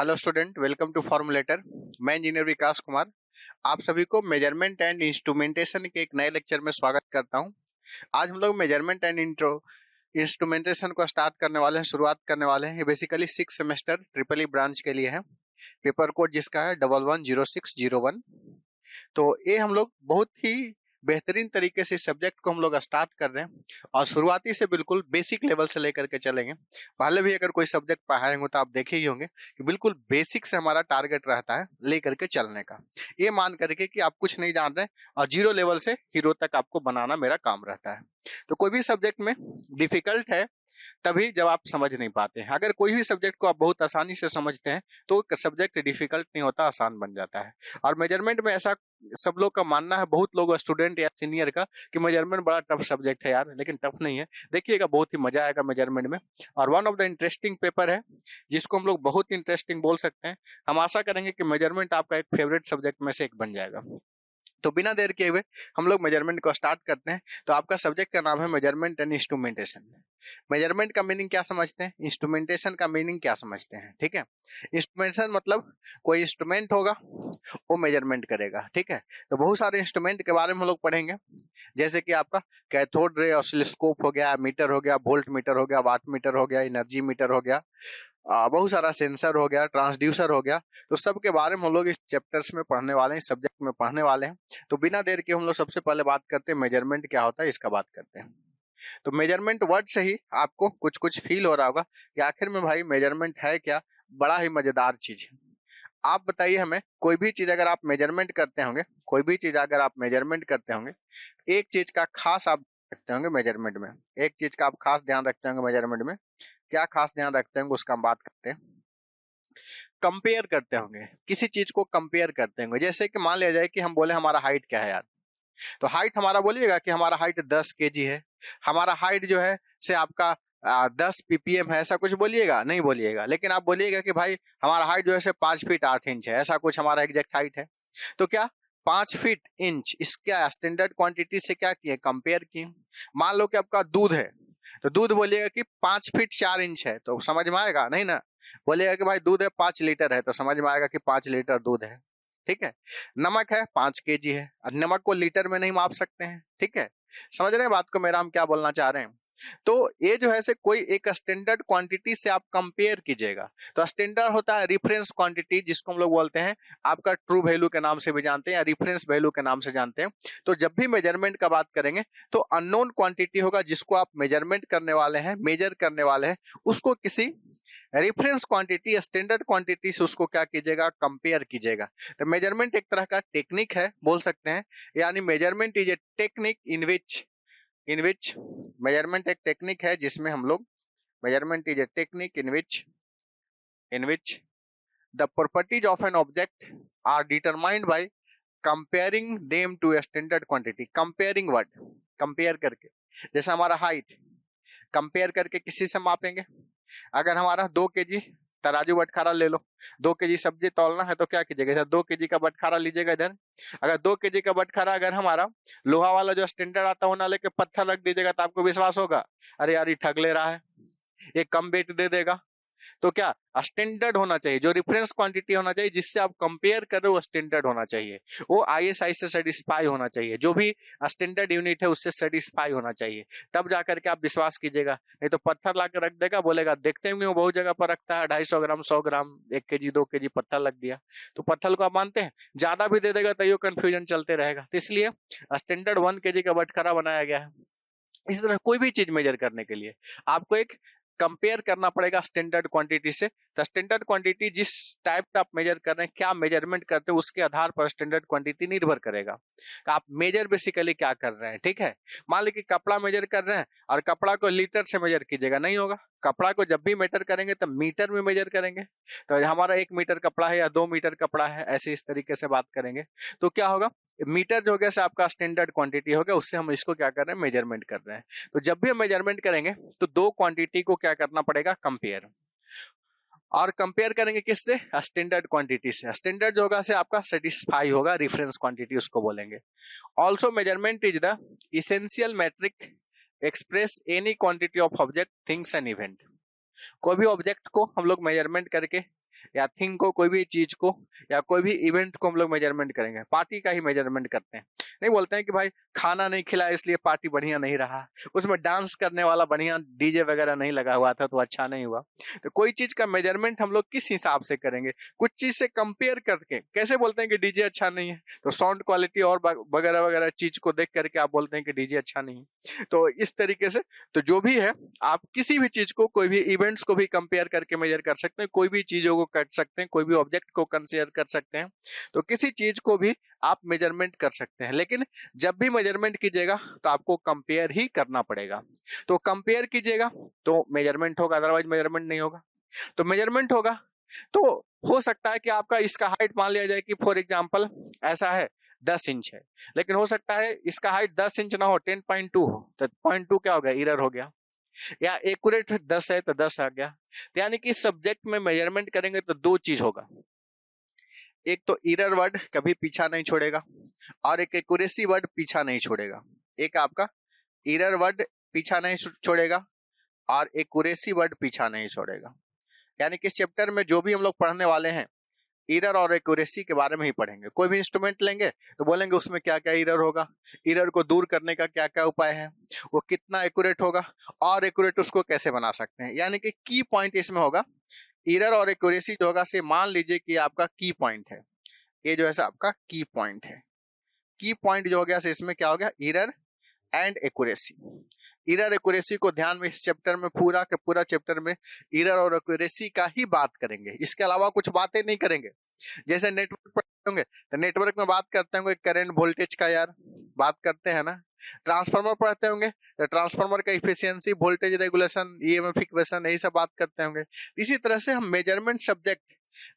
Hello student, welcome to formulator. मैं engineer विकास कुमार आप सभी को मेजरमेंट एंड इंस्ट्रूमेंटेशन के एक नए लेक्चर में स्वागत करता हूं। आज हम लोग मेजरमेंट एंड इंस्ट्रूमेंटेशन को स्टार्ट करने वाले हैं, शुरुआत करने वाले हैं। ये basically 6 semester triple E branch के लिए है। पेपर कोड जिसका है 110601। तो ये हम लोग बहुत ही बेहतरीन तरीके से इस सब्जेक्ट को हम लोग स्टार्ट कर रहे हैं और शुरुआती से बिल्कुल बेसिक लेवल से लेकर के चलेंगे। पहले भी अगर कोई सब्जेक्ट पढ़ाए होंगे तो आप देखे ही होंगे कि बिल्कुल बेसिक से हमारा टारगेट रहता है लेकर के चलने का। ये मान करके कि आप कुछ नहीं जान रहे और जीरो लेवल से हीरो तक आपको बनाना मेरा काम रहता है। तो कोई भी सब्जेक्ट में डिफिकल्ट है तभी जब आप समझ नहीं पाते हैं। अगर कोई भी सब्जेक्ट को आप बहुत आसानी से समझते हैं तो सब्जेक्ट डिफिकल्ट नहीं होता, आसान बन जाता है। और मेजरमेंट में ऐसा सब लोग का मानना है, बहुत लोग स्टूडेंट या सीनियर का, कि मेजरमेंट बड़ा टफ सब्जेक्ट है यार, लेकिन टफ नहीं है। देखिएगा बहुत ही मजा आएगा मेजरमेंट में और one of the interesting paper है जिसको हम लोग बहुत इंटरेस्टिंग बोल सकते हैं। हम आशा करेंगे कि मेजरमेंट आपका एक फेवरेट सब्जेक्ट में से एक बन जाएगा। तो बिना देर किए हुए हम लोग मेजरमेंट को स्टार्ट करते हैं। तो आपका सब्जेक्ट का नाम है मेजरमेंट एंड इंस्ट्रूमेंटेशन। मेजरमेंट का मीनिंग क्या समझते हैं, इंस्ट्रूमेंटेशन का मीनिंग क्या समझते हैं, ठीक है। इंस्ट्रूमेंटेशन मतलब कोई इंस्ट्रूमेंट होगा वो मेजरमेंट करेगा, ठीक है। तो बहुत सारे इंस्ट्रूमेंट के बारे में हम लोग पढ़ेंगे, जैसे कि आपका कैथोड रे ऑसिलोस्कोप हो गया, मीटर हो गया, वोल्ट मीटर हो गया, वाट मीटर हो गया, एनर्जी मीटर हो गया, बहुत सारा सेंसर हो गया, ट्रांसड्यूसर हो गया। तो सब के बारे में हम लोग इस चैप्टर्स में पढ़ने वाले हैं, इस सब्जेक्ट में पढ़ने वाले हैं। तो बिना देर के हम लोग सबसे पहले बात करते हैं मेजरमेंट क्या होता है, इसका बात करते हैं। तो मेजरमेंट वर्ड से ही आपको कुछ कुछ फील हो रहा होगा कि आखिर में भाई मेजरमेंट है क्या। बड़ा ही मजेदार चीज है। आप बताइए हमें, कोई भी चीज अगर आप मेजरमेंट करते होंगे, कोई भी चीज अगर आप मेजरमेंट करते होंगे, एक चीज का खास आप रखते होंगे मेजरमेंट में, एक चीज का आप खास ध्यान रखते होंगे मेजरमेंट में। क्या खास ध्यान रखते होंगे उसका हम बात करते हैं। कंपेयर करते होंगे, किसी चीज को कंपेयर करते होंगे। जैसे कि मान लिया जाए कि हम बोले हमारा हाइट क्या है यार, तो हाइट हमारा बोलिएगा कि हमारा हाइट 10 केजी है, हमारा हाइट जो है से आपका 10 पीपीएम है, ऐसा कुछ बोलिएगा? नहीं बोलिएगा। लेकिन आप बोलिएगा कि भाई हमारा हाइट जो है से 5 फीट 8 इंच है, ऐसा कुछ हमारा एग्जैक्ट हाइट है। तो क्या 5 फीट इंच इसका स्टैंडर्ड क्वांटिटी से क्या किए, कंपेयर किए। मान लो कि आपका दूध है, तो दूध बोलिएगा कि 5 फीट 4 इंच है, तो समझ में आएगा? नहीं ना। बोलिएगा कि भाई दूध है 5 लीटर है, तो समझ में आएगा कि 5 लीटर दूध है, ठीक है। नमक है 5 केजी है, और नमक को लीटर में नहीं माप सकते हैं, ठीक है। समझ रहे हैं बात को मेरा, हम क्या बोलना चाह रहे हैं। तो ये जो है से कोई एक स्टैंडर्ड क्वांटिटी से आप कंपेयर कीजिएगा। तो स्टैंडर्ड होता है रेफरेंस क्वांटिटी, जिसको हम लोग बोलते हैं आपका ट्रू वैल्यू के नाम से भी जानते हैं या रेफरेंस वैल्यू के नाम से जानते हैं। तो जब भी मेजरमेंट का बात करेंगे तो अननोन क्वांटिटी होगा जिसको आप मेजरमेंट करने वाले हैं, मेजर करने वाले हैं, उसको किसी रेफरेंस क्वांटिटी, स्टैंडर्ड क्वांटिटी से उसको क्या कीजिएगा, कंपेयर कीजिएगा। तो मेजरमेंट एक तरह का टेक्निक है बोल सकते हैं, यानी measurement is a technique in which measurement एक टेक्निक है जिसमें हम लोग, measurement is a technique in which the properties of an object are determined by comparing them to a standard quantity. Comparing word, compare करके, जैसे हमारा height compare करके किसी से मापेंगे। अगर हमारा 2 केजी तराजू बटखारा ले लो, 2 केजी सब्जी तौलना है तो क्या कीजिएगा, इधर 2 केजी का बटखारा लीजिएगा इधर। अगर 2 केजी का बटखारा अगर हमारा लोहा वाला जो स्टैंडर्ड आता है वो ना लेके पत्थर रख दीजिएगा तो आपको विश्वास होगा, अरे यार ये ठग ले रहा है, ये कम वेट दे देगा। तो क्या स्टैंडर्ड होना चाहिए, जो रेफरेंस क्वांटिटी होना चाहिए जिससे आप कंपेयर कर रहे हो वो स्टैंडर्ड होना चाहिए, वो आईएसआई से सेटिस्फाई होना चाहिए, जो भी स्टैंडर्ड यूनिट है उससे सेटिस्फाई होना चाहिए, तब जाकर के आप विश्वास कीजिएगा। नहीं तो पत्थर ला के रख देगा, बोलेगा देखते होंगे वो बहुत जगह पर रखता है 250 ग्राम 100 ग्राम 1 केजी 2 केजी पत्थर लग दिया, तो पत्थर को आप मानते हैं, ज्यादा भी दे देगा तो ये कंफ्यूजन चलते रहेगा। तो इसलिए स्टैंडर्ड 1 केजी का बटखरा बनाया गया है। इसी तरह कोई भी चीज मेजर करने के लिए आपको एक कंपेयर करना पड़ेगा स्टैंडर्ड क्वांटिटी से। तो स्टैंडर्ड क्वांटिटी जिस टाइप का आप मेजर कर रहे हैं, क्या मेजरमेंट करते हैं, उसके आधार पर स्टैंडर्ड क्वांटिटी निर्भर करेगा। आप मेजर बेसिकली क्या कर रहे हैं, ठीक है। मान लीजिए कपड़ा मेजर कर रहे हैं और कपड़ा को लीटर से मेजर कीजिएगा, नहीं होगा। कपड़ा को जब भी मेजर करेंगे तो मीटर में मेजर करेंगे। तो हमारा 1 मीटर कपड़ा है या 2 मीटर कपड़ा है, ऐसे इस तरीके से बात करेंगे। तो क्या होगा, मीटर जो हो गया से आपका स्टैंडर्ड क्वांटिटी हो गया, उससे हम इसको क्या कर रहे हैं, मेजरमेंट कर रहे हैं। तो जब भी हम मेजरमेंट करेंगे तो 2 क्वांटिटी को क्या करना पड़ेगा, कंपेयर। और कंपेयर करेंगे किससे, स्टैंडर्ड क्वांटिटी से। स्टैंडर्ड जो होगा से आपका सेटिस्फाई होगा, रेफरेंस क्वांटिटी उसको बोलेंगे। Also measurement is the essential metric express any quantity of object things and event. कोई भी ऑब्जेक्ट को हम लोग मेजरमेंट करके या थिंग को, कोई भी चीज को या कोई भी इवेंट को हम लोग मेजरमेंट करेंगे, पार्टी का ही मेजरमेंट करते हैं। नहीं बोलते हैं कि भाई खाना नहीं खिलाया इसलिए पार्टी बढ़िया नहीं रहा, उसमें डांस करने वाला बढ़िया डीजे वगैरह नहीं लगा हुआ था तो अच्छा नहीं हुआ। तो कोई चीज का मेजरमेंट हम लोग किस हिसाब से करेंगे, कुछ चीज से कंपेयर करके। कैसे बोलते हैं कि डीजे अच्छा नहीं है, तो साउंड क्वालिटी और वगैरह वगैरह चीज को देख करके आप बोलते हैं कि डीजे अच्छा नहीं है। तो इस तरीके से तो जो भी है, आप किसी भी चीज को, कोई भी इवेंट्स को भी कंपेयर करके मेजर कर सकते हैं, कोई भी चीजों को कर सकते हैं, कोई भी ऑब्जेक्ट को कंसिडर कर सकते हैं। तो किसी चीज को भी आप मेजरमेंट कर सकते हैं, लेकिन जब भी मेजरमेंट कीजिएगा तो आपको कंपेयर ही करना पड़ेगा। तो कंपेयर कीजिएगा तो मेजरमेंट होगा, अदरवाइज मेजरमेंट नहीं होगा। तो मेजरमेंट होगा तो हो सकता है कि आपका इसका हाइट मान लिया जाए कि फॉर एग्जांपल ऐसा है 10 इंच है, लेकिन हो सकता है इसका हाइट 10 इंच ना हो, 10.2 हो, तो 0.2 क्या हो गया, एरर हो गया। या एक्यूरेट 10 है तो 10 आ गया। तो यानी कि सब्जेक्ट में मेजरमेंट करेंगे तो दो चीज होगा, एक तो एरर वर्ड कभी पीछा नहीं छोड़ेगा और एक एक्यूरेसी वर्ड पीछा नहीं छोड़ेगा। एक आपका एरर वर्ड पीछा नहीं छोड़ेगा और एक्यूरेसी वर्ड पीछा नहीं छोड़ेगा। यानी कि इस चैप्टर में जो भी हम लोग पढ़ने वाले हैं, एरर और एक्यूरेसी के बारे में ही पढ़ेंगे। कोई भी इंस्ट्रूमेंट लेंगे तो बोलेंगे उसमें क्या क्या एरर होगा, एरर को दूर करने का क्या क्या उपाय है, वो कितना एक्यूरेट होगा और एक्यूरेट उसको कैसे बना सकते हैं। यानी कि की पॉइंट इसमें होगा, एरर और एक्यूरेसी जो होगा से मान लीजिए कि आपका की पॉइंट है, ये जो है आपका की पॉइंट है। की पॉइंट जो हो गया से इसमें क्या हो गया, error and accuracy. Error accuracy को ध्यान में इस चैप्टर में पूरा के पूरा चैप्टर में एरर और एक्यूरेसी का ही बात करेंगे, इसके अलावा कुछ बातें नहीं करेंगे। जैसे नेटवर्क पढ़ते होंगे तो नेटवर्क में बात करते होंगे करंट वोल्टेज का, यार बात करते हैं ना। ट्रांसफार्मर पढ़ते होंगे तो ट्रांसफार्मर का efficiency, voltage regulation, EMF equation, यही सब बात करते होंगे। इसी तरह से हम मेजरमेंट सब्जेक्ट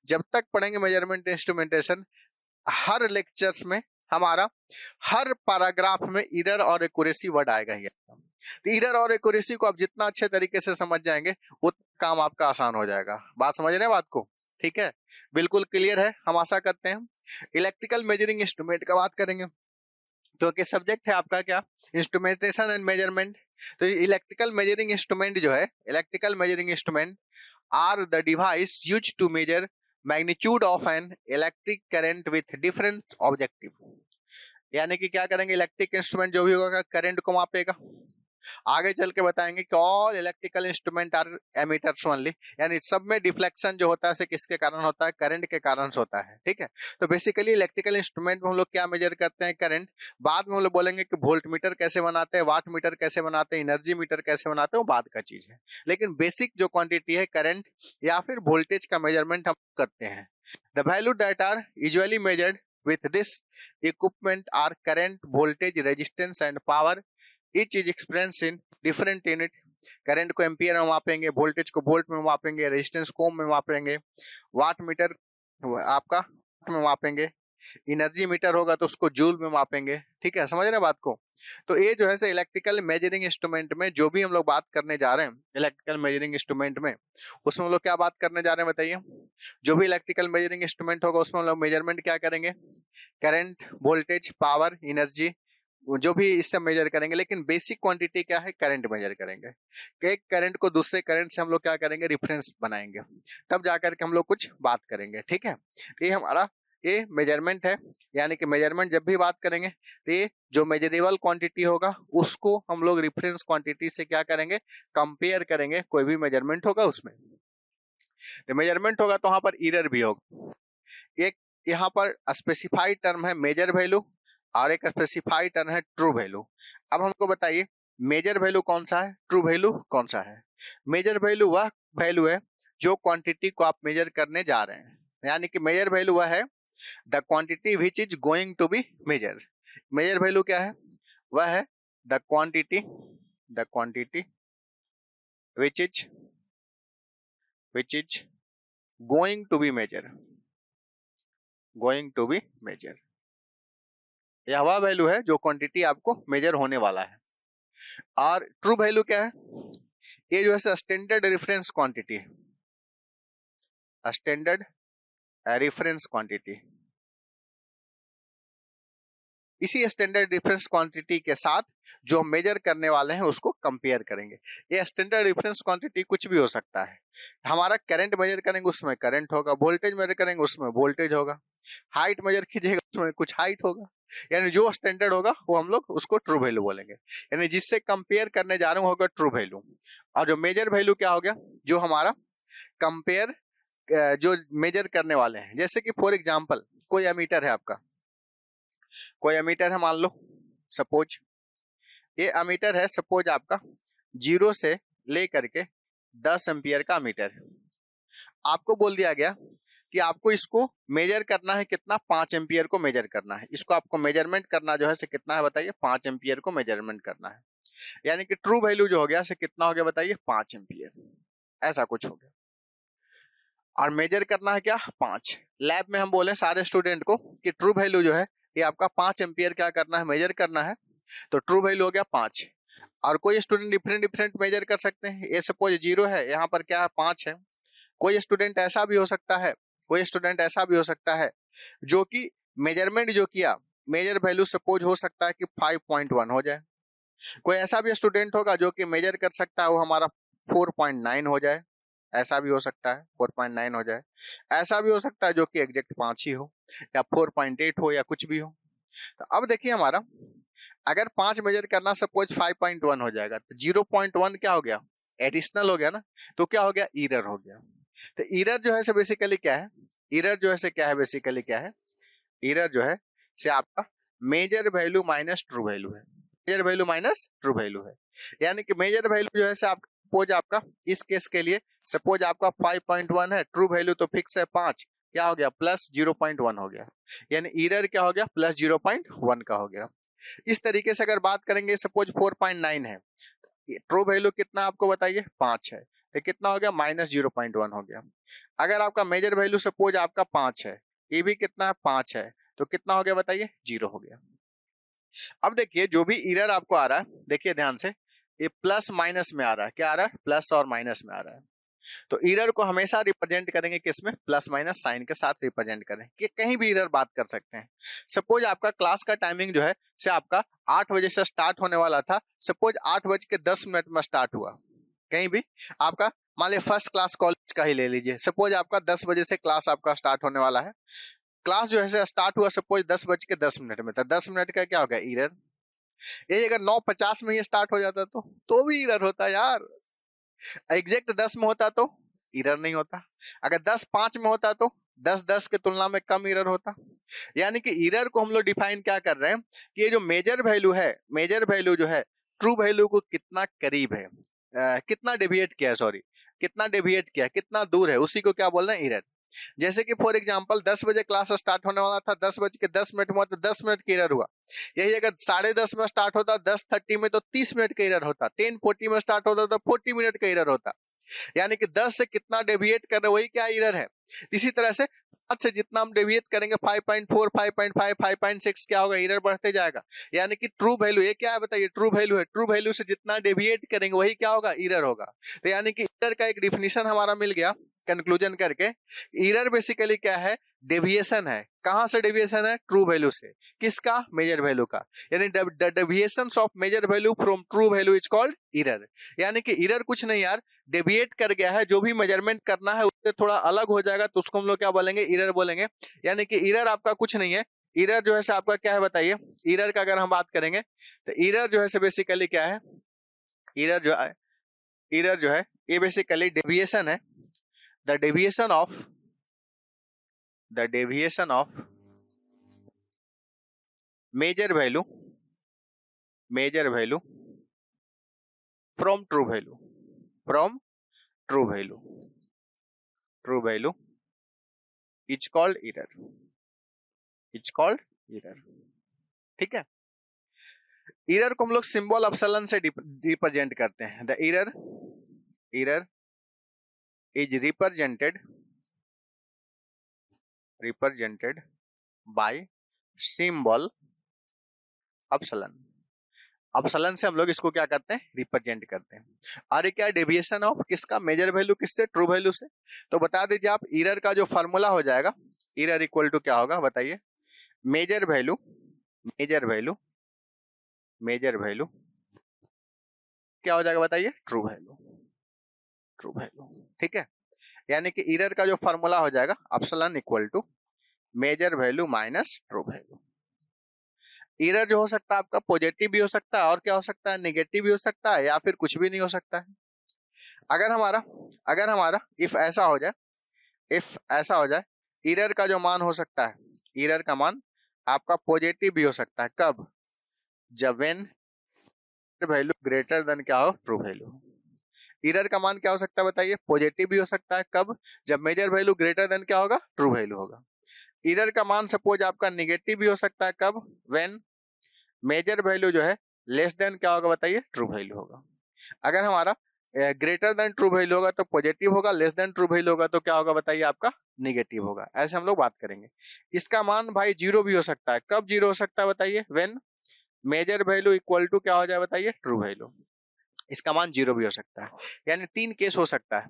जब तक पढ़ेंगे, मेजरमेंट इंस्ट्रूमेंटेशन, हर लेक्चर्स में हमारा हर पैराग्राफ में एरर और एक्यूरेसी वर्ड आएगा ही। तो एरर और एक्यूरेसी को आप जितना अच्छे तरीके से समझ जाएंगे उतना काम आपका आसान हो जाएगा। बात समझ रहे हैं बात को, ठीक है, बिल्कुल क्लियर है हम आशा करते हैं। इलेक्ट्रिकल मेजरिंग इंस्ट्रूमेंट का बात करेंगे क्योंकि सब्जेक्ट है आपका क्या, इंस्ट्रूमेंटेशन एंड मेजरमेंट। तो इलेक्ट्रिकल मेजरिंग इंस्ट्रूमेंट जो है, electrical measuring instrument are the device used to measure magnitude of an electric current with different objective. यानी कि क्या करेंगे, इलेक्ट्रिक इंस्ट्रूमेंट जो भी होगा करंट को मापेगा। आगे चल के बताएंगे कि all electrical instrument are ammeters only, यानी सब में डिफ्लेक्शन जो होता है किसके कारण होता है, करंट के कारण होता है। ठीक है, तो बेसिकली इलेक्ट्रिकल इंस्ट्रूमेंट में हम लोग क्या मेजर करते हैं, करंट। बाद में हम लोग बोलेंगे कि वोल्ट मीटर कैसे बनाते हैं, वाट मीटर कैसे बनाते हैं, एनर्जी मीटर कैसे बनाते हैं, वो बाद का चीज है। लेकिन बेसिक जो क्वांटिटी है करंट या फिर वोल्टेज का मेजरमेंट हम करते हैं। The value that are usually measured with this equipment are current, voltage, resistance and power. Each is experienced in different unit. Current को एम्पियर में मापेंगे, वोल्टेज को वोल्ट में मापेंगे, रेजिस्टेंस को ओम में मापेंगे, वाट मीटर आपका में मापेंगे, एनर्जी मीटर होगा तो उसको जूल में मापेंगे। ठीक है, समझ रहे हैं बात को। तो ये जो है इलेक्ट्रिकल मेजरिंग इंस्ट्रूमेंट में जो भी हम लोग बात करने जा रहे हैं, इलेक्ट्रिकल मेजरिंग इंस्ट्रूमेंट में, उसमें हम लोग क्या बात करने जा रहे हैं बताइए। जो भी इलेक्ट्रिकल मेजरिंग इंस्ट्रूमेंट होगा उसमें हम लोग मेजरमेंट क्या करेंगे, करंट, वोल्टेज, पावर, एनर्जी, जो भी इससे मेजर करेंगे। लेकिन बेसिक क्वांटिटी क्या है, करंट मेजर करेंगे। एक करंट को दूसरे करंट से हम लोग क्या करेंगे, रिफरेंस बनाएंगे, तब जाकर के हम लोग कुछ बात करेंगे। ठीक है, ये हमारा ये मेजरमेंट है। यानी कि मेजरमेंट जब भी बात करेंगे तो ये जो मेजरेबल क्वांटिटी होगा उसको हम लोग रिफरेंस क्वांटिटी से क्या करेंगे, कंपेयर करेंगे। कोई भी मेजरमेंट होगा उसमें तो मेजरमेंट होगा तो वहां पर एरर भी होगा। एक यहाँ पर स्पेसिफाइड टर्म है मेजर वैल्यू और एक स्पेसिफाइड टर्म है ट्रू वैल्यू। अब हमको बताइए मेजर वैल्यू कौन सा है, ट्रू वैल्यू कौन सा है। मेजर वैल्यू वह वैल्यू है जो क्वांटिटी को आप मेजर करने जा रहे हैं। यानी कि मेजर वैल्यू वह है the quantity which is going to be measure. Measure value क्या है, वह है the quantity which is going to be measure, यह वह वैल्यू है जो क्वांटिटी आपको मेजर होने वाला है। और ट्रू वैल्यू क्या है, ये जो है स्टैंडर्ड रेफरेंस क्वांटिटी है, स्टैंडर्ड रेफरेंस क्वांटिटी। इसी स्टैंडर्ड डिफरेंस क्वांटिटी के साथ जो हम मेजर करने वाले हैं उसको कंपेयर करेंगे। ये स्टैंडर्ड डिफरेंस क्वांटिटी कुछ भी हो सकता है। हमारा करंट मेजर करेंगे उसमें करंट होगा, वोल्टेज मेजर करेंगे उसमें वोल्टेज होगा, हाइट मेजर कीजिएगा उसमें कुछ हाइट होगा, यानी जो स्टैंडर्ड होगा वो हम लोग उसको ट्रू वैल्यू बोलेंगे। यानी जिससे कंपेयर करने जा रहे हैं होगा ट्रू वैल्यू। और जो मेजर वैल्यू क्या हो गया, जो हमारा कंपेयर जो मेजर करने वाले हैं। जैसे कि फॉर एग्जांपल कोई एमीटर है आपका, कोई एमीटर है मान लो, सपोज ये एमीटर है, सपोज आपका 0 से लेकर के 10 एम्पियर का मीटर है। आपको बोल दिया गया कि आपको इसको मेजर करना है कितना, 5 एम्पियर को मेजर करना है। इसको आपको मेजरमेंट करना जो है से कितना है बताइए, 5 एम्पियर को मेजरमेंट करना है। यानी कि ट्रू वैल्यू जो हो गया से कितना हो गया बताइए, 5 एम्पियर, ऐसा कुछ हो गया। और मेजर करना है क्या, 5। लैब में हम बोले सारे स्टूडेंट को कि ट्रू वैल्यू जो है ये आपका 5 एम्पियर क्या करना है, मेजर करना है। तो ट्रू वैल्यू हो गया 5। और कोई स्टूडेंट डिफरेंट मेजर कर सकते हैं। ये सपोज 0 है, यहाँ पर क्या है 5 है। कोई स्टूडेंट ऐसा भी हो सकता है, कोई स्टूडेंट ऐसा भी हो सकता है जो कि मेजरमेंट जो किया, मेजर वैल्यू सपोज हो सकता है कि 5.1 हो जाए। कोई ऐसा भी स्टूडेंट होगा जो कि मेजर कर सकता है वो हमारा 4.9 हो जाए, ऐसा भी हो सकता है 4.9 हो जाए। ऐसा भी हो सकता है जो कि एग्जैक्ट 5 ही हो, या 4.8 हो, या कुछ भी हो। तो अब देखिए हमारा अगर 5 मेजर करना सपोज 5.1 हो जाएगा, तो 0.1 क्या हो गया, एडिशनल हो गया ना, तो क्या हो गया, एरर हो गया। तो एरर जो है से बेसिकली क्या है, एरर जो है से क्या है, बेसिकली क्या है, एरर जो है से आपका measure value minus true value है, measure value minus true value है। यानी कि मेजर वैल्यू जो है से आप सपोज आपका इस केस के लिए सपोज आपका 5.1 है, ट्रू वैल्यू तो फिक्स है 5, क्या हो गया प्लस 0.1 हो गया, यानी एरर क्या हो गया, प्लस 0.1 का हो गया। इस तरीके से अगर बात करेंगे सपोज 4.9 है, ट्रू वैल्यू कितना आपको बताइए, 5 है, तो कितना हो गया, माइनस 0.1 हो गया। अगर आपका मेजर वैल्यू सपोज आपका 5 है, ये भी कितना है 5 है, तो कितना हो गया बताइए, 0 हो गया। अब देखिए जो भी एरर आपको आ रहा है, देखिए ध्यान से, ये प्लस माइनस में आ रहा है, क्या आ रहा है, प्लस और माइनस में आ रहा है। तो एरर को हमेशा रिप्रेजेंट करेंगे किसमें, प्लस माइनस साइन के साथ रिप्रेजेंट करें, कि कहीं भी एरर बात कर सकते हैं। सपोज आपका क्लास का टाइमिंग जो है से आपका 8 बजे से स्टार्ट होने वाला था, सपोज 8:10 में स्टार्ट हुआ। कहीं भी आपका मान लीजिए फर्स्ट क्लास कॉलेज का ही ले लीजिए, सपोज आपका 10 बजे से क्लास आपका स्टार्ट होने वाला है। क्लास जो है स्टार्ट हुआ सपोज 10:10 में, तो 10 मिनट का क्या होगा, एरर। ये अगर 9:50 में ये स्टार्ट हो जाता तो भी एरर होता यार। एग्जैक्ट 10 में होता तो एरर नहीं होता, अगर 10:05 में होता तो 10:10 के तुलना में कम एरर होता। यानी कि एरर को हम लोग डिफाइन क्या कर रहे हैं कि ये जो मेजर वैल्यू है, मेजर वैल्यू जो है ट्रू वैल्यू को कितना करीब है, कितना डेविएट किया, सॉरी कितना डेविएट किया, कितना दूर है, उसी को क्या बोल रहे हैं, एरर। जैसे कि फॉर एग्जांपल 10 बजे क्लास स्टार्ट होने वाला था, 10:10 हुआ तो 10 मिनट का एरर हुआ। यही अगर 10:30 में स्टार्ट होता, 10:30 में, तो 30 मिनट का एरर होता। 10:40 में स्टार्ट होता तो 40 मिनट का एरर होता। यानी कि 10 से कितना डेविएट कर रहे वही क्या एरर है। इसी तरह से 5 से जितना हम डेविएट करेंगे 5.4, 5.5, 5.6 क्या होगा, एरर बढ़ते जाएगा। यानी कि ट्रू वैल्यू ये क्या है बताइए, ट्रू वैल्यू है, ट्रू वैल्यू से जितना डेविएट करेंगे वही क्या होगा, एरर होगा। तो यानी कि एरर का एक डिफिनीशन हमारा मिल गया कंक्लूजन करके। एरर बेसिकली क्या है, डेविएशन है। कहां से डेविएशन है, ट्रू वैल्यू से, किसका, मेजर वैल्यू का। यानी the deviations of measure value from true value is called error. यानी कि एरर कुछ नहीं यार, डेविएट कर गया है, जो भी मेजरमेंट करना है उससे थोड़ा अलग हो जाएगा तो उसको हम लोग क्या बोलेंगे, एरर बोलेंगे। यानी कि एरर आपका कुछ नहीं है, एरर जो है से आपका क्या है बताइए। एरर का अगर हम बात करेंगे तो एरर जो है से बेसिकली क्या है, एरर जो है ये बेसिकली डेविएशन है। the deviation of major value from true value is called error, ठीक है। एरर को हम लोग सिंबल एप्सिलॉन से रिप्रेजेंट करते हैं। The error is represented by symbol epsilon। epsilon से हम लोग इसको क्या करते हैं, रिप्रेजेंट करते हैं। और ये क्या डेविएशन ऑफ किसका, मेजर वैल्यू किससे, ट्रू वैल्यू से। तो बता दीजिए आप, एरर का जो फार्मूला हो जाएगा, एरर इक्वल टू क्या होगा बताइए, मेजर वैल्यू मेजर वैल्यू क्या हो जाएगा बताइए, ट्रू वैल्यू। ठीक है, यानी कि एरर का जो फॉर्मूला हो जाएगा epsilon equal to measure value minus true value. Error जो हो सकता है आपका पॉजिटिव भी हो सकता है और क्या हो सकता है, नेगेटिव भी हो सकता है, या फिर कुछ भी नहीं हो सकता है। अगर हमारा इफ ऐसा हो जाए एरर का जो मान हो सकता है, एरर का मान आपका पॉजिटिव भी हो सकता है। कब? जब व्हेन वैल्यू ग्रेटर देन क्या हो, ट्रू वैल्यू। एरर का मान क्या हो सकता है बताइए, पॉजिटिव भी हो सकता है। कब? जब मेजर वैल्यू ग्रेटर देन क्या होगा, ट्रू वैल्यू होगा। एरर का मान सपोज आपका नेगेटिव भी हो सकता है। कब? व्हेन मेजर वैल्यू जो है लेस देन क्या होगा बताइए, ट्रू वैल्यू होगा। अगर हमारा ग्रेटर देन ट्रू वैल्यू होगा तो पॉजिटिव होगा, लेस देन ट्रू वैल्यू होगा तो क्या होगा बताइए, आपका निगेटिव होगा। ऐसे हम लोग बात करेंगे। इसका मान भाई जीरो भी हो सकता है। कब जीरो हो सकता है बताइए, when measure value equal to क्या हो जाए बताइए, ट्रू वैल्यू। इसका मान जीरो भी हो सकता है। यानी तीन केस हो सकता है।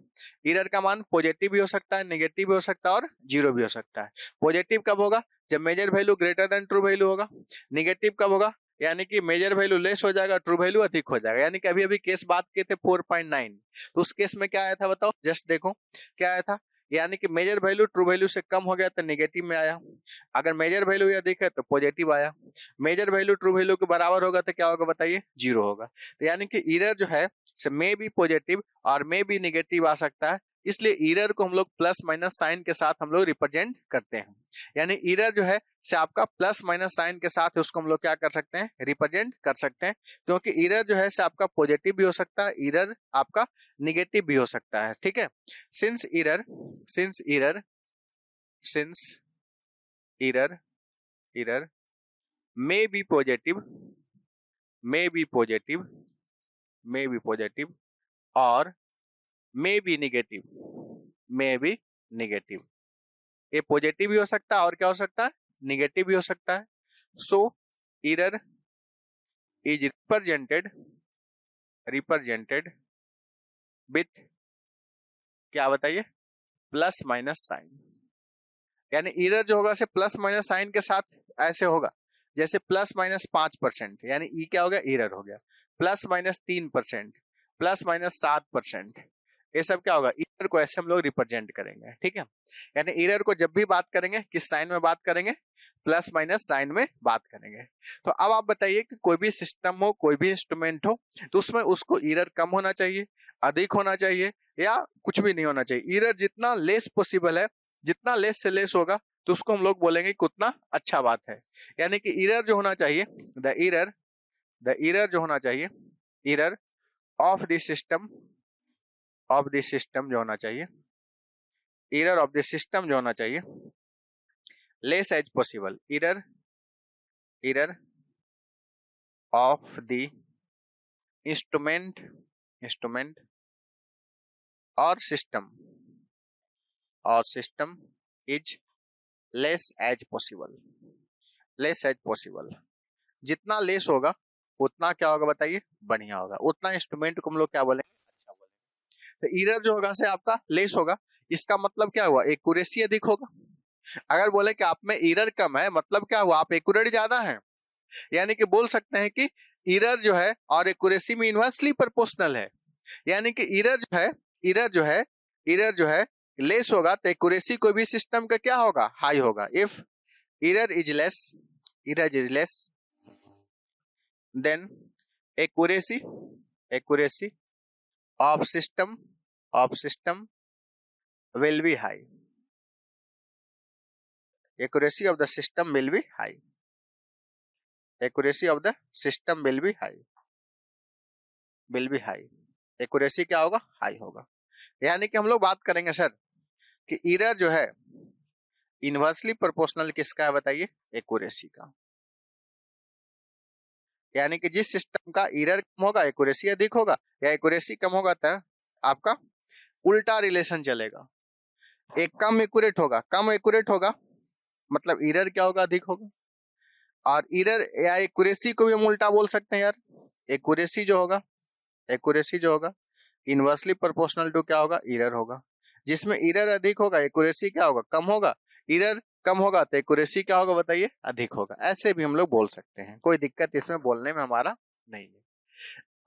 एरर का मान पॉजिटिव भी हो सकता है, नेगेटिव भी हो सकता है और जीरो भी हो सकता है। पॉजिटिव कब होगा, जब measure value greater than true value होगा। नेगेटिव कब होगा, यानी कि मेजर वैल्यू लेस हो जाएगा, ट्रू वैल्यू अधिक हो जाएगा। यानी कि अभी अभी केस बात किए थे 4.9, तो उस केस में क्या आया था बताओ, जस्ट देखो क्या आया था। यानी कि मेजर वैल्यू ट्रू वैल्यू से कम हो गया तो नेगेटिव में आया, अगर मेजर वैल्यू अधिक है तो पॉजिटिव आया, मेजर वैल्यू ट्रू वैल्यू के बराबर होगा तो क्या होगा बताइए, जीरो होगा। तो यानी कि एरर जो है मे बी पॉजिटिव और मे बी नेगेटिव आ सकता है। इसलिए एरर को हम लोग प्लस माइनस साइन के साथ हम लोग रिप्रेजेंट करते हैं। यानी एरर जो है से आपका प्लस माइनस साइन के साथ उसको हम लोग क्या कर सकते हैं, रिप्रेजेंट कर सकते हैं। क्योंकि एरर जो है से आपका पॉजिटिव भी हो सकता है, एरर आपका निगेटिव भी हो सकता है। ठीक है, since error may be positive और मे बी नेगेटिव। ये पॉजिटिव भी हो सकता है और क्या हो सकता है, निगेटिव भी हो सकता है। So error is represented with क्या बताइए, प्लस माइनस साइन। यानी एरर जो होगा से प्लस माइनस साइन के साथ ऐसे होगा, जैसे प्लस माइनस 5%, यानी ई क्या हो गया, एरर हो गया। प्लस माइनस 3%, प्लस माइनस 7%, ये सब क्या होगा, एरर को ऐसे हम लोग रिप्रेजेंट करेंगे। ठीक है, यानी एरर को जब भी बात करेंगे किस साइन में बात करेंगे, प्लस माइनस साइन में बात करेंगे। तो अब आप बताइए कि कोई भी सिस्टम हो, कोई भी इंस्ट्रूमेंट हो, तो उसमें उसको एरर कम होना चाहिए, अधिक होना चाहिए, या कुछ भी नहीं होना चाहिए। एरर जितना लेस पॉसिबल है, जितना लेस से लेस होगा तो उसको हम लोग बोलेंगे कि उतना अच्छा बात है। यानी कि एरर जो होना चाहिए, द एरर जो होना चाहिए, एरर ऑफ द सिस्टम जो होना चाहिए, एरर ऑफ द सिस्टम जो होना चाहिए, less as possible. Error of the instrument और system is less as possible. जितना लेस होगा उतना क्या होगा बताइए, बढ़िया होगा। उतना इंस्ट्रूमेंट को हम लोग क्या बोलेंगे, अच्छा बोलेंगे। तो एरर जो होगा से आपका लेस होगा, इसका मतलब क्या हुआ, एक्यूरेसी अधिक होगा। अगर बोले कि आप में एरर कम है, मतलब क्या हुआ, आप एक्यूरेट ज्यादा है। यानी कि बोल सकते हैं कि एरर जो है और एक्यूरेसी में इनवर्सली प्रोपोर्शनल है। यानी कि एरर जो है लेस होगा तो एक्यूरेसी कोई भी सिस्टम का क्या होगा, हाई होगा। If error is less than accuracy of system will be high. Accuracy of the system will be high. Accuracy of the system will be high. Accuracy क्या होगा, हाई होगा। यानी कि हम लोग बात करेंगे सर कि एरर जो है इनवर्सली प्रोपोर्शनल किसका है बताइए, एक्यूरेसी का। यानी कि जिस सिस्टम का एरर कम होगा एक्यूरेसी अधिक होगा, या एक्यूरेसी कम होगा तो आपका उल्टा रिलेशन चलेगा। एक कम एक्यूरेट होगा मतलब एरर क्या होगा, अधिक होगा। और एरर या एक्यूरेसी को भी हम उल्टा बोल सकते हैं यार। एक्यूरेसी जो होगा इनवर्सली प्रोपोर्शनल टू क्या होगा, एरर होगा। जिसमें एरर अधिक होगा एक्यूरेसी क्या होगा, कम होगा। एरर कम होगा तो एक्यूरेसी क्या होगा बताइए, अधिक होगा। ऐसे भी हम लोग बोल सकते हैं, कोई दिक्कत इसमें बोलने में हमारा नहीं है।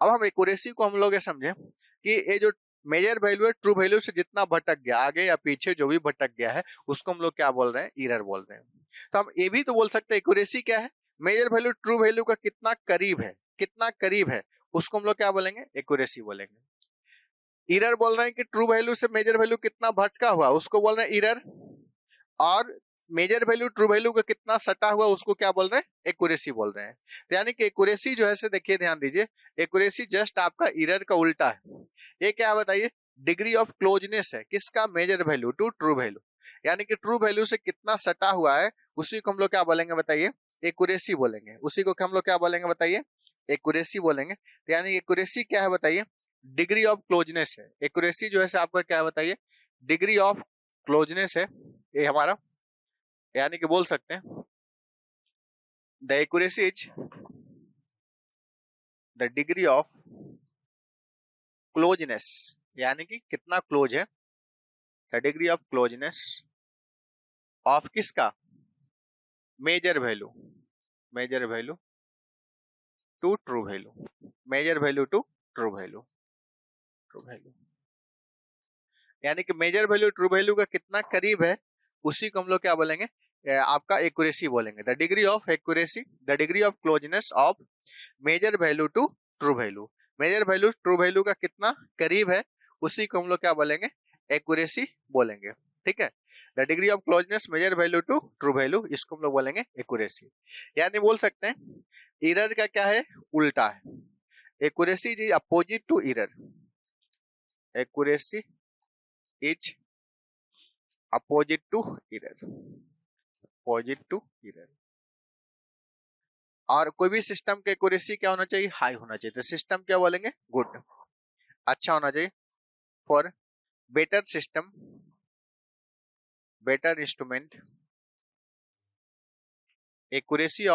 अब हम एक्यूरेसी को हम लोग ये समझे कि ये जो मेजर वैल्यू है, ट्रू वैल्यू से जितना भटक गया, आगे या पीछे जो भी भटक गया है, उसको हम लोग क्या बोल रहे हैं, एरर बोल रहे हैं। तो हम ये भी तो बोल सकते हैं एक्यूरेसी क्या है, मेजर वैल्यू ट्रू वैल्यू का कितना करीब है, कितना करीब है, उसको हम लोग क्या बोलेंगे, एक्यूरेसी बोलेंगे। एरर बोल रहे हैं कि ट्रू वैल्यू से मेजर वैल्यू कितना भटका हुआ, उसको बोल रहे हैं एरर। और मेजर वैल्यू ट्रू वैल्यू का कितना सटा हुआ, उसको क्या बोल रहे हैं, एक्यूरेसी बोल रहे हैं। तो यानी कि एक्यूरेसी जो है से देखिए, ध्यान दीजिए, एक्यूरेसी जस्ट आपका एरर का उल्टा है। ये क्या बताइए, डिग्री ऑफ क्लोजनेस है किसका, major value to true value. यानी कि ट्रू वैल्यू से कितना सटा हुआ है, उसी को हम लोग क्या बोलेंगे बताइए, एक्यूरेसी बोलेंगे। उसी को हम लोग क्या बोलेंगे बताइए, एक्यूरेसी बोलेंगे। तो यानी एक्यूरेसी क्या है बताइए, डिग्री ऑफ क्लोजनेस है। एक्यूरेसी जो है आपका क्या है बताइए, डिग्री ऑफ क्लोजनेस है ये हमारा। यानी कि बोल सकते हैं the accuracy is the degree of closeness, यानी कि कितना क्लोज है, the degree of closeness of किसका, major value, major value to true value, major value to true value, true value. यानी कि मेजर वैल्यू ट्रू वैल्यू का कितना करीब है, उसी को हम लोग क्या बोलेंगे, आपका एक्यूरेसी बोलेंगे। The degree of accuracy, the degree of closeness of measure value to true value. Major value true value का कितना करीब है, उसी को हम लोग क्या बोलेंगे, एक्यूरेसी बोलेंगे। ठीक है, the degree of closeness measure value to true value, इसको हम लोग बोलेंगे एक्यूरेसी। यानी बोल सकते हैं एरर का क्या है, उल्टा है। Accuracy is opposite to error, accuracy is opposite to error, opposite to error. और कोई भी सिस्टम के एक्यूरेसी क्या होना चाहिए, हाई होना चाहिए। तो सिस्टम क्या बोलेंगे, गुड, अच्छा होना चाहिए। For better system, better instrument, accuracy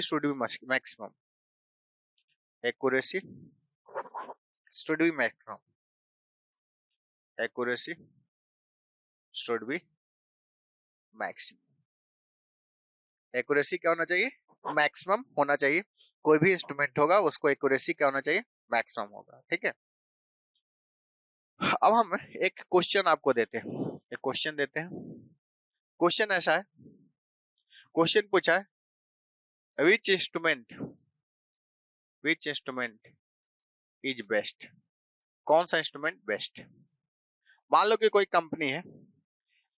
should be maximum, accuracy should be maximum, accuracy should be maximum. Accuracy क्या होना चाहिए, मैक्सिमम होना चाहिए। कोई भी इंस्ट्रूमेंट होगा उसको एक्यूरेसी क्या होना चाहिए, मैक्सिमम होगा। ठीक है, अब हम एक क्वेश्चन आपको देते हैं, एक क्वेश्चन देते हैं। क्वेश्चन ऐसा है, क्वेश्चन पूछा है विच इंस्ट्रूमेंट इज बेस्ट, कौन सा इंस्ट्रूमेंट बेस्ट। मान लो कि कोई कंपनी है,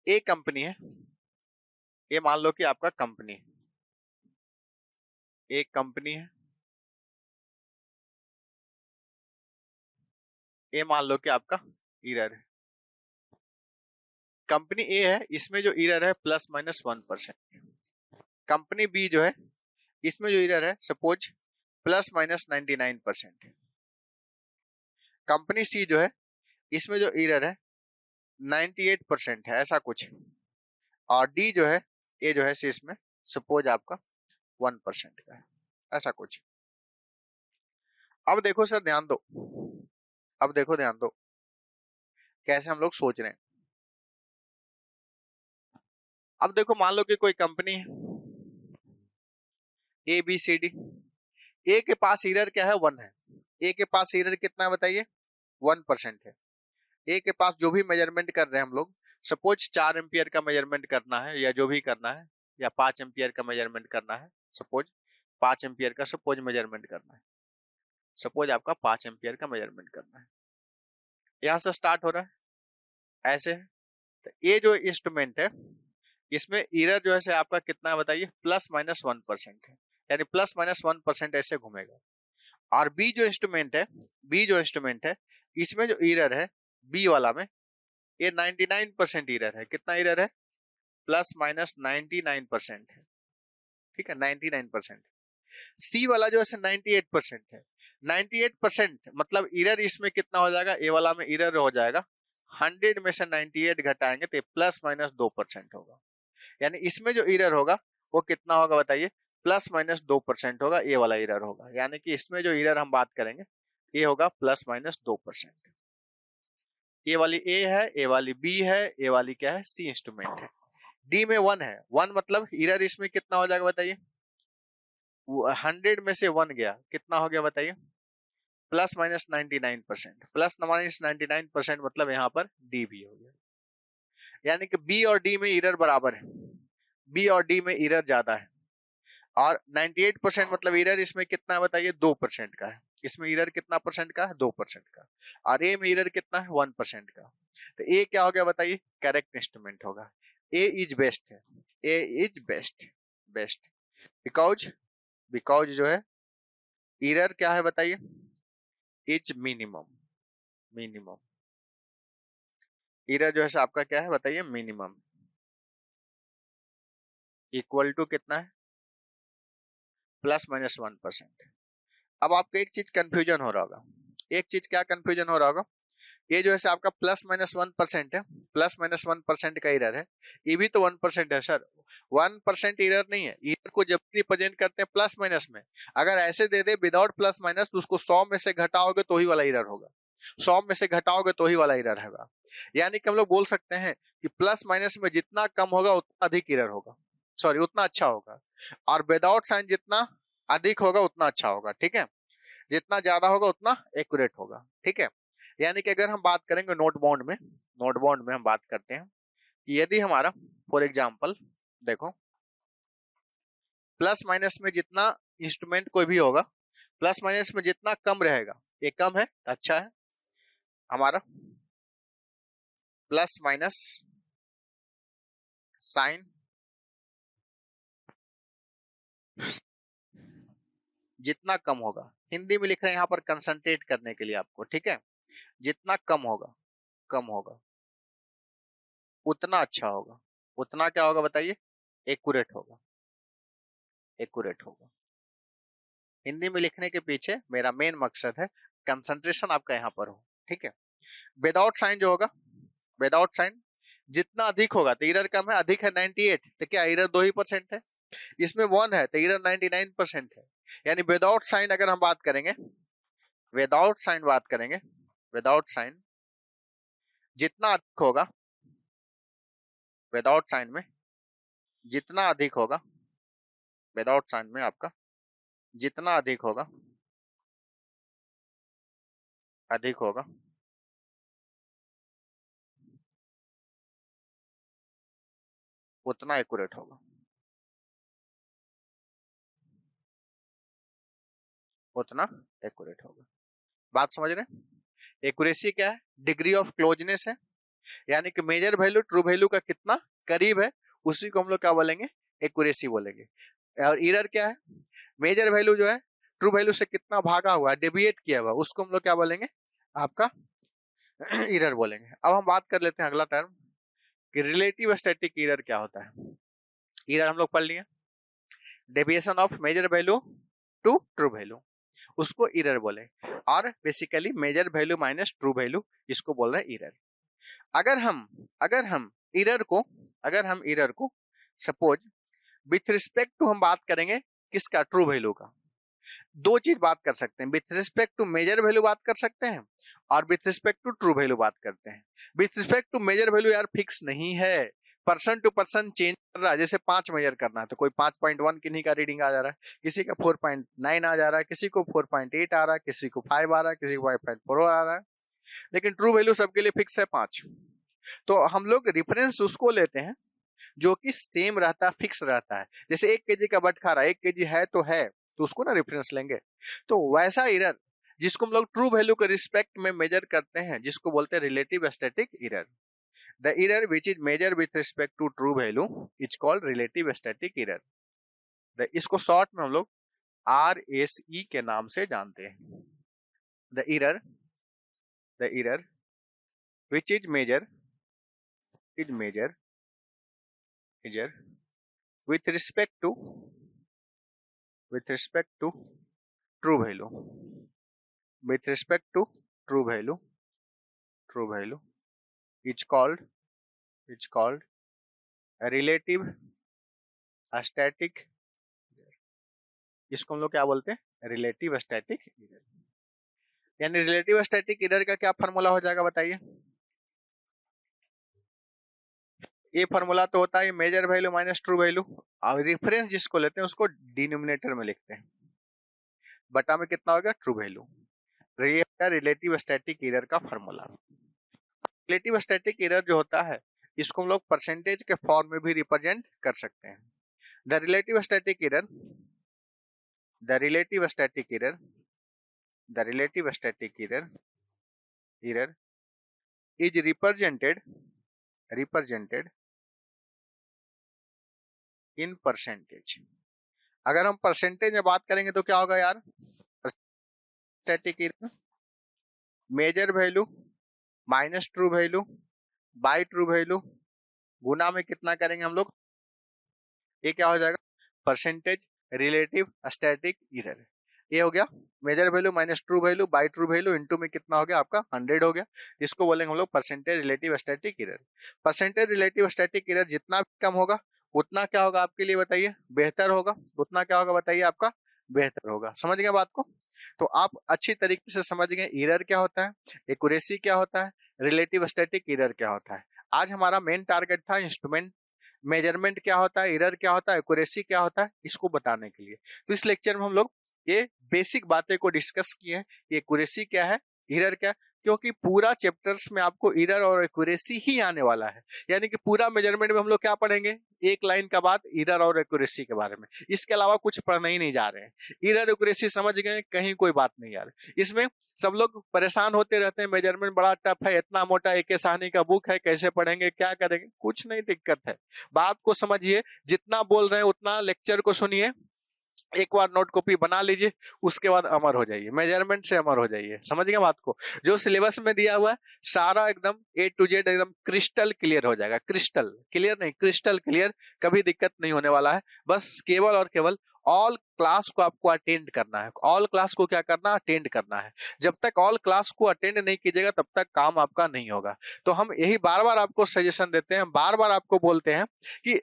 एक कंपनी है, ये मान लो कि आपका कंपनी है, एक कंपनी है, ये मान लो कि आपका एरर है। कंपनी ए है, इसमें जो एरर है +-1%। कंपनी बी जो है, इसमें जो एरर है सपोज +-99%। कंपनी सी जो है, इसमें जो एरर है 98% है, ऐसा कुछ। और डी जो है, ये जो है इसमें सपोज आपका 1% का है, ऐसा कुछ। अब देखो सर ध्यान दो, अब देखो ध्यान दो कैसे हम लोग सोच रहे हैं। अब देखो मान लो कि कोई कंपनी है ए बी सी डी, ए के पास एरर क्या है, 1 है। ए के पास एरर कितना है बताइए, 1% है। ए के पास जो भी मेजरमेंट कर रहे हैं हम लोग, सपोज 4 एम्पियर का मेजरमेंट करना है, या जो भी करना है, या 5 एम्पियर का मेजरमेंट करना है, सपोज 5 एम्पियर का सपोज मेजरमेंट करना है, सपोज आपका 5 एम्पियर का मेजरमेंट करना है। यहां से स्टार्ट हो रहा है ऐसे। तो ये जो इंस्ट्रूमेंट है, इसमें एरर जो है आपका कितना है बताइए, +-1% है। यानी +-1% ऐसे घूमेगा। और बी जो इंस्ट्रूमेंट है, बी जो इंस्ट्रूमेंट है, इसमें जो एरर है बी वाला में, ये 99% एरर है। कितना एरर है, +-99% है। ठीक है, 99%। सी वाला जो है 98% है। 98% मतलब एरर इसमें कितना हो जाएगा, ए वाला में एरर हो जाएगा 100 में से 98 घटाएंगे तो +-2% होगा। यानी इसमें जो एरर होगा वो कितना होगा बताइए, +-2% होगा, ए वाला एरर होगा। यानी कि इसमें जो एरर हम बात करेंगे ये होगा +-2%। ए वाली ए है, ए वाली बी है, ए वाली क्या है, सी इंस्ट्रूमेंट है। डी में 1 है, 1 मतलब एरर इसमें कितना हो जाएगा बताइए, 100 में से 1 गया, कितना हो गया बताइए, +-99%, +-99% मतलब यहाँ पर डी भी हो गया। यानी कि बी और डी में एरर बराबर है, बी और डी में एरर ज्यादा है, और 98% मतलब एरर इसमें कितना है बताइए, 2% का है। इसमें एरर कितना परसेंट का है, 2% का, और ए में एरर कितना है, 1% का। तो ए क्या हो गया बताइए, करेक्ट इंस्ट्रूमेंट होगा, ए इज बेस्ट है, A is best, best because, because जो है एरर क्या है बताइए, इज मिनिमम, मिनिमम एरर जो है आपका क्या है बताइए, मिनिमम, इक्वल टू कितना है, +-1%। अब आपको एक चीज कंफ्यूजन हो रहा होगा, एक चीज क्या कंफ्यूजन हो रहा होगा, ये जो है आपका +-1% है, +-1% का एरर है, ये भी तो 1% है सर, 1% एरर नहीं है, एरर को जब रिप्रेजेंट करते हैं प्लस माइनस में, अगर ऐसे दे दे विदाउट प्लस माइनस तो उसको 100 में से घटाओगे तो ही वाला एरर होगा, 100 में से घटाओगे तो ही वाला एरर होगा। यानी कि हम लोग बोल सकते हैं कि प्लस माइनस में जितना कम होगा उतना अधिक एरर होगा, सॉरी उतना अच्छा होगा, और विदाउट साइन जितना अधिक होगा उतना अच्छा होगा, ठीक है, जितना ज्यादा होगा उतना एक्यूरेट होगा, ठीक है। यानी कि अगर हम बात करेंगे नोट बाउंड में, नोट बाउंड में हम बात करते हैं कि यदि हमारा फॉर एग्जांपल देखो प्लस माइनस में जितना इंस्ट्रूमेंट कोई भी होगा, प्लस माइनस में जितना कम रहेगा, ये कम है अच्छा है, हमारा प्लस माइनस साइन जितना कम होगा, हिंदी में लिख रहे हैं यहाँ पर कंसंट्रेट करने के लिए आपको, ठीक है, जितना कम होगा, कम होगा उतना अच्छा होगा, उतना क्या होगा बताइए, एक्यूरेट होगा, एक्यूरेट होगा। हिंदी में लिखने के पीछे मेरा मेन मकसद है कंसंट्रेशन आपका यहाँ पर हो, ठीक है। विदाउट साइन जो होगा, विदाउट साइन जितना अधिक होगा तो एरर कम है, अधिक है 98 तो क्या एरर 2% है, इसमें 1 है तो एरर 99% है। यानी विदाउट साइन अगर हम बात करेंगे, विदाउट साइन बात करेंगे, विदाउट साइन जितना अधिक होगा, विदाउट साइन में जितना अधिक होगा, विदाउट साइन में आपका जितना अधिक होगा, अधिक होगा उतना एक्यूरेट होगा, उतना एक्यूरेट होगा। बात समझ रहे हैं? एक्यूरेसी क्या है, डिग्री ऑफ क्लोजनेस है, यानी कि मेजर वैल्यू ट्रू वैल्यू का कितना करीब है उसी को हम लोग क्या बोलेंगे, एक्यूरेसी बोलेंगे। और एरर क्या है, मेजर वैल्यू जो है ट्रू वैल्यू से कितना भागा हुआ है, डेविएट किया हुआ, उसको हम लोग क्या बोलेंगे, आपका एरर बोलेंगे। अब हम बात कर लेते हैं अगला टर्म कि रिलेटिव स्टैटिक एरर क्या होता है। एरर हम लोग पढ़ लिए, deviation of measure value to true value, उसको एरर बोले, और basically measure value minus true value, इसको बोल रहे हैं एरर। अगर हम एरर को, अगर हम एरर को सपोज विथ रिस्पेक्ट टू हम बात करेंगे किसका, ट्रू वैल्यू का, दो चीज बात कर सकते हैं, with respect to measure value बात कर सकते हैं और with respect to true value बात करते हैं। With respect to measure value यार फिक्स नहीं है, पर्सन टू पर्सन चेंज कर रहा है, जैसे 5 मेजर करना है तो कोई 5.1 किन्हीं का रीडिंग आ जा रहा है, किसी का 4.9 आ जा रहा है, किसी को 4.8 आ रहा है, किसी को 5 आ रहा है, किसी को 5.4 आ रहा है, लेकिन ट्रू वैल्यू सबके लिए फिक्स है 5। तो हम लोग रेफरेंस उसको लेते हैं जो कि सेम रहता है, फिक्स रहता है, जैसे 1 केजी का बटखारा 1 केजी है तो उसको ना रेफरेंस लेंगे। तो वैसा एरर जिसको हम लोग ट्रू वैल्यू के रिस्पेक्ट में मेजर करते हैं, जिसको बोलते हैं relative static error. The error which is measure with respect to true value is called relative static error. इसको शॉर्ट में हम लोग RSE के नाम से जानते हैं। The error which is measure with respect to true value, with respect to true value is called a relative static, इसको हम लोग क्या बोलते हैं, रिलेटिव स्टैटिक एरर। यानी रिलेटिव स्टैटिक एरर का क्या फॉर्मूला हो जाएगा बताइए, ये फॉर्मूला तो होता है measure value minus true value, और रेफरेंस जिसको लेते हैं उसको डिनोमिनेटर में लिखते हैं, बटा में कितना होगा ट्रू वैल्यू। ये है रिलेटिव स्टैटिक एरर का फॉर्मूला। रिलेटिव स्टैटिक एरर जो होता है इसको हम लोग परसेंटेज के फॉर्म में भी रिप्रेजेंट कर सकते हैं। The relative static error, the relative static error, the relative static error error is represented in percentage. अगर हम परसेंटेज में बात करेंगे तो क्या होगा यार, static error measured value minus true value by true value गुना में कितना करेंगे हम लोग, ये क्या हो जाएगा परसेंटेज रिलेटिव स्टैटिक एरर। ये हो गया measure value minus true value by true value into में कितना हो गया आपका 100 हो गया। इसको बोलेंगे हम लोग percentage relative static error. Percentage relative static error जितना भी कम होगा उतना क्या होगा आपके लिए बताइए, बेहतर होगा। उतना क्या होगा बताइए आपका, बेहतर होगा। समझ गए बात को? तो आप अच्छी तरीके से समझ गए एरर क्या होता है, एक्यूरेसी क्या होता है, रिलेटिव स्टैटिक एरर क्या होता है। आज हमारा मेन टारगेट था इंस्ट्रूमेंट मेजरमेंट क्या होता है, एरर क्या होता है, एक्यूरेसी क्या होता है, इसको बताने के लिए। तो इस लेक्चर में हम लोग ये बेसिक बातें को डिस्कस किए हैं, ये एक्यूरेसी क्या है, एरर क्या है, क्योंकि पूरा चैप्टर्स में आपको एरर और एक्यूरेसी ही आने वाला है। यानी कि पूरा मेजरमेंट में हम लोग क्या पढ़ेंगे, एक लाइन का बाद एरर और एक्यूरेसी के बारे में, इसके अलावा कुछ पढ़ने ही नहीं जा रहे हैं। एरर एक्यूरेसी समझ गए, कहीं कोई बात नहीं यार। इसमें सब लोग परेशान होते रहते हैं, मेजरमेंट बड़ा टफ है, इतना मोटा एक साहनी का बुक है, कैसे पढ़ेंगे, क्या करेंगे, कुछ नहीं दिक्कत है। बात को समझिए, जितना बोल रहे हैं उतना लेक्चर को सुनिए, एक बार नोट कॉपी बना लीजिए, उसके बाद अमर हो जाइए, मेजरमेंट से अमर हो जाइए। समझ गए बात को? जो सिलेबस में दिया हुआ है सारा एकदम A to Z एकदम क्रिस्टल क्लियर हो जाएगा। क्रिस्टल क्लियर नहीं, क्रिस्टल क्लियर, कभी दिक्कत नहीं होने वाला है। बस केवल और केवल ऑल क्लास को आपको अटेंड करना है। ऑल क्लास को क्या करना, अटेंड करना है। जब तक ऑल क्लास को अटेंड नहीं कीजिएगा तब तक काम आपका नहीं होगा। तो हम यही बार बार आपको सजेशन देते हैं, बार बार आपको बोलते हैं कि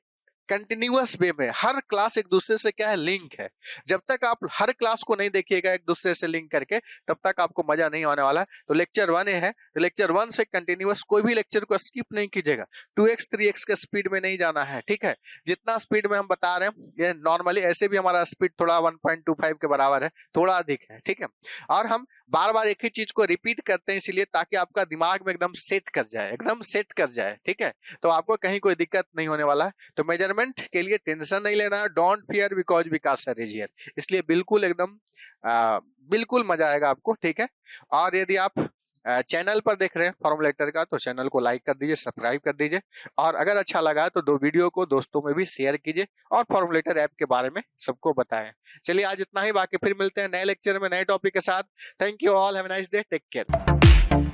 कंटिन्यूअस वे में हर क्लास एक दूसरे से क्या है, लिंक है। जब तक आप हर क्लास को नहीं देखिएगा एक दूसरे से लिंक करके, तब तक आपको मजा नहीं आने वाला है। तो लेक्चर 1 है, तो लेक्चर 1 से कंटिन्यूअस कोई भी लेक्चर को स्किप नहीं कीजिएगा। 2x 3x के स्पीड में नहीं जाना है, ठीक है। जितना स्पीड में हम बता रहे हैं, ये नॉर्मली ऐसे भी हमारा स्पीड थोड़ा 1.25 के बराबर है, थोड़ा अधिक है, ठीक है। और हम बार बार एक ही चीज को रिपीट करते हैं इसलिए ताकि आपका दिमाग में एकदम सेट कर जाए, एकदम सेट कर जाए, ठीक है। तो आपको कहीं कोई दिक्कत नहीं होने वाला है। तो मेजरमेंट के लिए टेंशन नहीं लेना है, don't fear because Vikas sir is here. इसलिए बिल्कुल एकदम बिल्कुल मजा आएगा आपको, ठीक है। और यदि आप चैनल पर देख रहे हैं फॉर्मूलेटर का तो चैनल को लाइक कर दीजिए, सब्सक्राइब कर दीजिए, और अगर अच्छा लगा तो दो वीडियो को दोस्तों में भी शेयर कीजिए और फॉर्मूलेटर ऐप के बारे में सबको बताएं। चलिए आज इतना ही, बाकी फिर मिलते हैं नए लेक्चर में नए टॉपिक के साथ। Thank you all, have a nice day, take care.